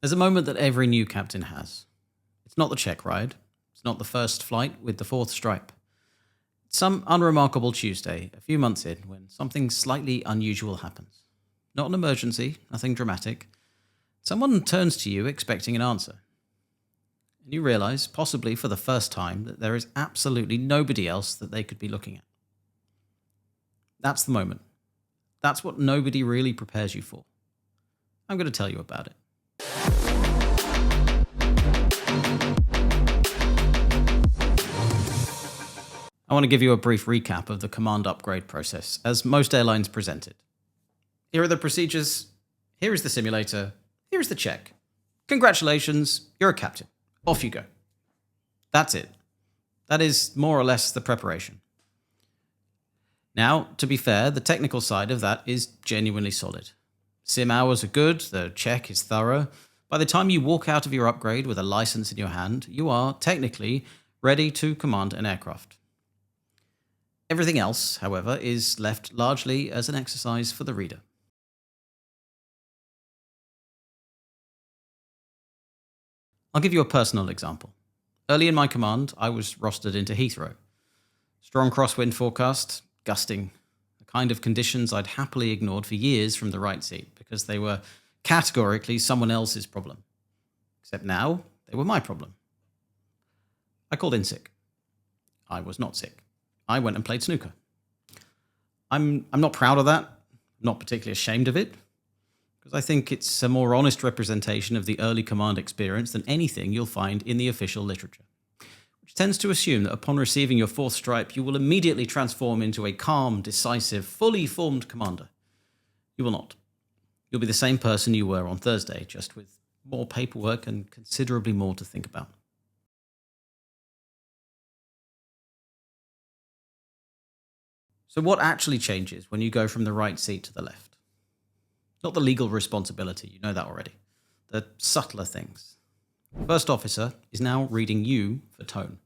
There's a moment that every new captain has. It's not the check ride. It's not the first flight with the fourth stripe. It's some unremarkable Tuesday, a few months in, when something slightly unusual happens. Not an emergency, nothing dramatic. Someone turns to you expecting an answer. And you realize, possibly for the first time, that there is absolutely nobody else that they could be looking at. That's the moment. That's what nobody really prepares you for. I'm going to tell you about it. I want to give you a brief recap of the command upgrade process, as most airlines present it. Here are the procedures. Here is the simulator. Here is the check. Congratulations, you're a captain. Off you go. That's it. That is more or less the preparation. Now, to be fair, the technical side of that is genuinely solid. Sim hours are good, the check is thorough. By the time you walk out of your upgrade with a license in your hand, you are, technically, ready to command an aircraft. Everything else, however, is left largely as an exercise for the reader. I'll give you a personal example. Early in my command, I was rostered into Heathrow. Strong crosswind forecast, gusting, the kind of conditions I'd happily ignored for years from the right seat because they were categorically someone else's problem. Except now, they were my problem. I called in sick. I was not sick. I went and played snooker. I'm not proud of that, not particularly ashamed of it, because I think it's a more honest representation of the early command experience than anything you'll find in the official literature, which tends to assume that upon receiving your fourth stripe, you will immediately transform into a calm, decisive, fully formed commander. You will not. You'll be the same person you were on Thursday, just with more paperwork and considerably more to think about. So what actually changes when you go from the right seat to the left? Not the legal responsibility, you know that already. The subtler things. First officer is now reading you for tone.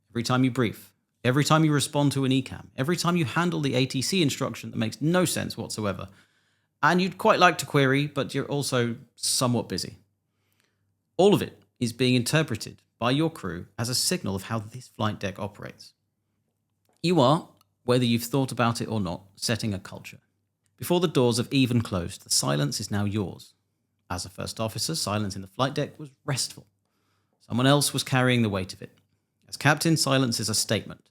Every time you brief, every time you respond to an ECAM, every time you handle the ATC instruction that makes no sense whatsoever, and you'd quite like to query, but you're also somewhat busy. All of it is being interpreted by your crew as a signal of how this flight deck operates. You are, whether you've thought about it or not, setting a culture. Before the doors have even closed, the silence is now yours. As a first officer, silence in the flight deck was restful. Someone else was carrying the weight of it. As captain, silence is a statement.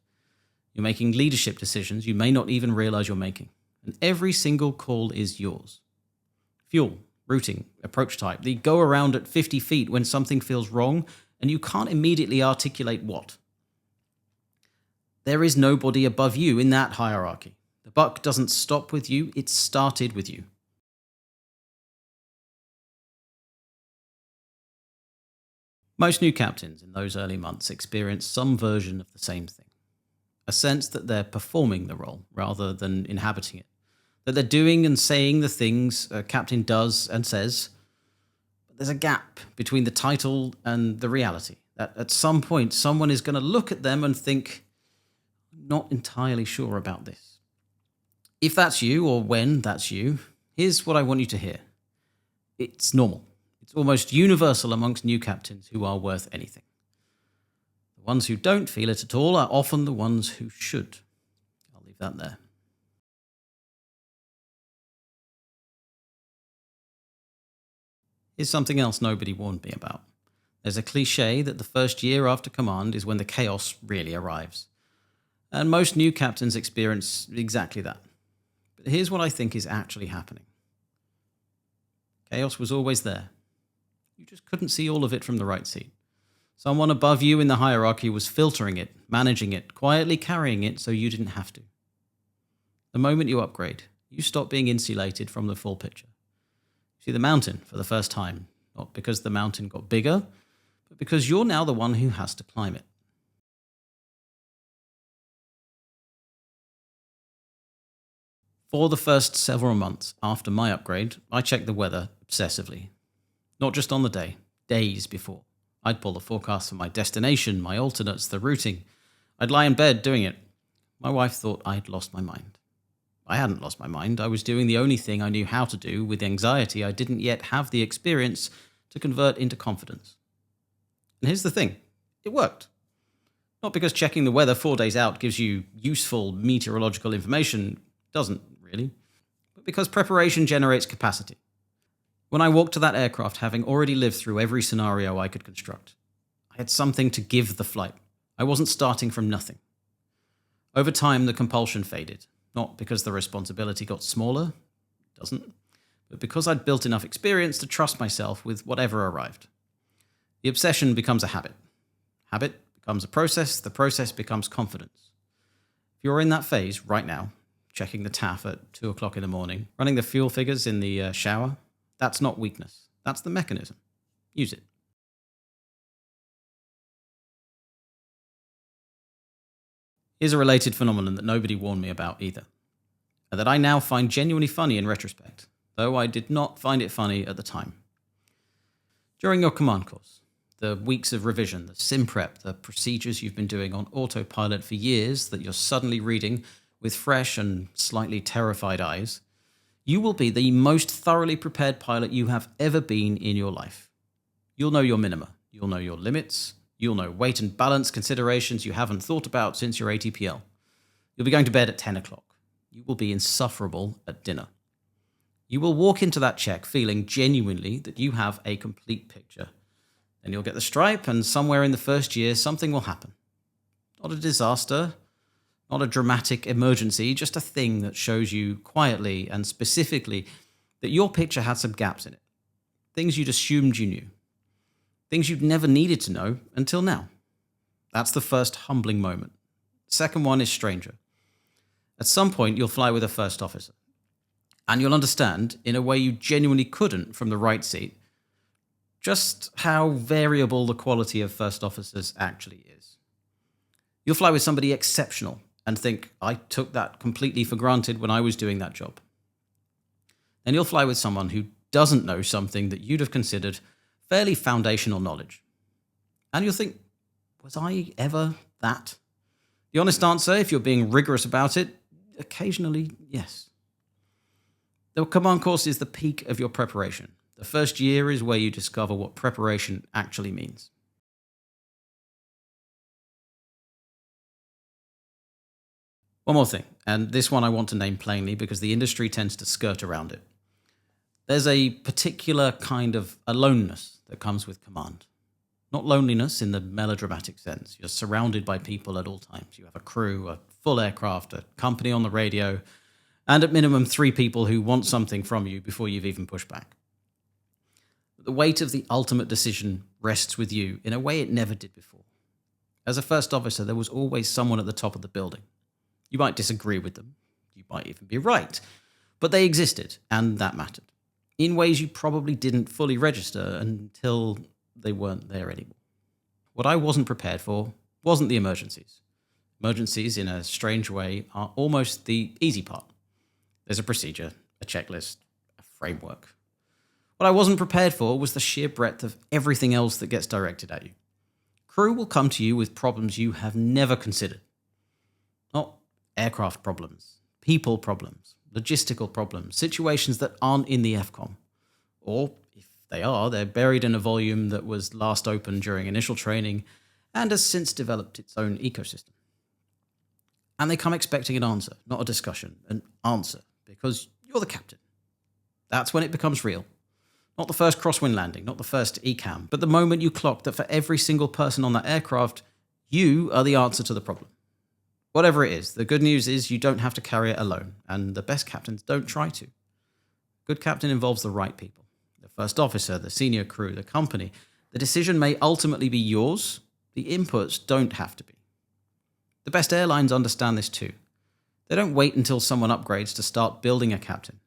You're making leadership decisions you may not even realize you're making. And every single call is yours. Fuel, routing, approach type, the go around at 50 feet when something feels wrong and you can't immediately articulate what. There is nobody above you in that hierarchy. The buck doesn't stop with you, it started with you. Most new captains in those early months experience some version of the same thing. A sense that they're performing the role rather than inhabiting it. That they're doing and saying the things a captain does and says. But there's a gap between the title and the reality. That at some point someone is going to look at them and think, not entirely sure about this. If that's you, or when that's you, here's what I want you to hear. It's normal. It's almost universal amongst new captains who are worth anything. The ones who don't feel it at all are often the ones who should. I'll leave that there. Here's something else nobody warned me about. There's a cliche that the first year after command is when the chaos really arrives. And most new captains experience exactly that. But here's what I think is actually happening. Chaos was always there. You just couldn't see all of it from the right seat. Someone above you in the hierarchy was filtering it, managing it, quietly carrying it so you didn't have to. The moment you upgrade, you stop being insulated from the full picture. You see the mountain for the first time, not because the mountain got bigger, but because you're now the one who has to climb it. For the first several months after my upgrade, I checked the weather obsessively. Not just on the day, days before. I'd pull the forecast for my destination, my alternates, the routing. I'd lie in bed doing it. My wife thought I'd lost my mind. I hadn't lost my mind. I was doing the only thing I knew how to do with anxiety I didn't yet have the experience to convert into confidence. And here's the thing, it worked. Not because checking the weather 4 days out gives you useful meteorological information, doesn't really, but because preparation generates capacity. When I walked to that aircraft having already lived through every scenario I could construct, I had something to give the flight. I wasn't starting from nothing. Over time, the compulsion faded, not because the responsibility got smaller, it doesn't, but because I'd built enough experience to trust myself with whatever arrived. The obsession becomes a habit. Habit becomes a process, the process becomes confidence. If you're in that phase right now, checking the TAF at 2 o'clock in the morning, running the fuel figures in the shower, that's not weakness. That's the mechanism. Use it. Here's a related phenomenon that nobody warned me about either, and that I now find genuinely funny in retrospect, though I did not find it funny at the time. During your command course, the weeks of revision, the sim prep, the procedures you've been doing on autopilot for years that you're suddenly reading with fresh and slightly terrified eyes, you will be the most thoroughly prepared pilot you have ever been in your life. You'll know your minima, you'll know your limits, you'll know weight and balance considerations you haven't thought about since your ATPL. You'll be going to bed at 10 o'clock. You will be insufferable at dinner. You will walk into that check feeling genuinely that you have a complete picture. Then you'll get the stripe, and somewhere in the first year, something will happen. Not a disaster, not a dramatic emergency, just a thing that shows you quietly and specifically that your picture had some gaps in it. Things you'd assumed you knew. Things you'd never needed to know until now. That's the first humbling moment. The second one is stranger. At some point, you'll fly with a first officer. And you'll understand, in a way you genuinely couldn't from the right seat, just how variable the quality of first officers actually is. You'll fly with somebody exceptional and think, I took that completely for granted when I was doing that job. Then you'll fly with someone who doesn't know something that you'd have considered fairly foundational knowledge. And you'll think, was I ever that? The honest answer, if you're being rigorous about it, occasionally, yes. The command course is the peak of your preparation. The first year is where you discover what preparation actually means. One more thing, and this one I want to name plainly because the industry tends to skirt around it. There's a particular kind of aloneness that comes with command. Not loneliness in the melodramatic sense. You're surrounded by people at all times. You have a crew, a full aircraft, a company on the radio, and at minimum 3 people who want something from you before you've even pushed back. The weight of the ultimate decision rests with you in a way it never did before. As a first officer, there was always someone at the top of the building. You might disagree with them. You might even be right. But they existed, and that mattered. In ways you probably didn't fully register until they weren't there anymore. What I wasn't prepared for wasn't the emergencies. Emergencies, in a strange way, are almost the easy part. There's a procedure, a checklist, a framework. What I wasn't prepared for was the sheer breadth of everything else that gets directed at you. Crew will come to you with problems you have never considered. Not aircraft problems, people problems, logistical problems, situations that aren't in the FCOM. Or, if they are, they're buried in a volume that was last opened during initial training and has since developed its own ecosystem. And they come expecting an answer, not a discussion, an answer, because you're the captain. That's when it becomes real. Not the first crosswind landing, not the first ECAM, but the moment you clock that for every single person on that aircraft, you are the answer to the problem. Whatever it is, the good news is you don't have to carry it alone, and the best captains don't try to. Good captain involves the right people. The first officer, the senior crew, the company. The decision may ultimately be yours. The inputs don't have to be. The best airlines understand this too. They don't wait until someone upgrades to start building a captain.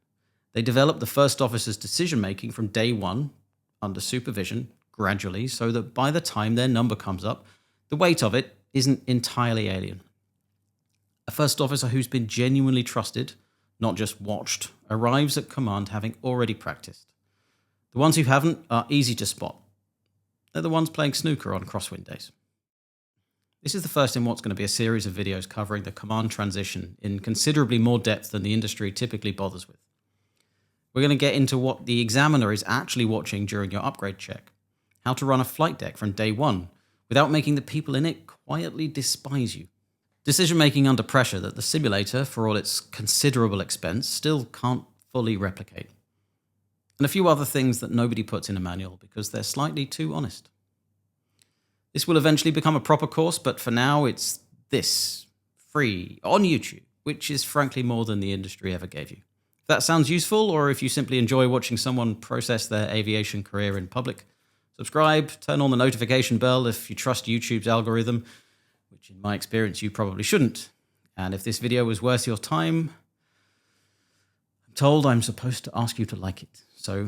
They develop the first officer's decision-making from day one, under supervision, gradually, so that by the time their number comes up, the weight of it isn't entirely alien. A first officer who's been genuinely trusted, not just watched, arrives at command having already practiced. The ones who haven't are easy to spot. They're the ones playing snooker on crosswind days. This is the first in what's going to be a series of videos covering the command transition in considerably more depth than the industry typically bothers with. We're going to get into what the examiner is actually watching during your upgrade check, how to run a flight deck from day one without making the people in it quietly despise you. Decision-making under pressure that the simulator, for all its considerable expense, still can't fully replicate. And a few other things that nobody puts in a manual because they're slightly too honest. This will eventually become a proper course, but for now it's this, free, on YouTube, which is frankly more than the industry ever gave you. If that sounds useful, or if you simply enjoy watching someone process their aviation career in public, subscribe, turn on the notification bell if you trust YouTube's algorithm, which in my experience you probably shouldn't. And if this video was worth your time, I'm told I'm supposed to ask you to like it. So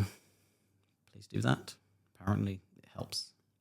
please do that. Apparently it helps.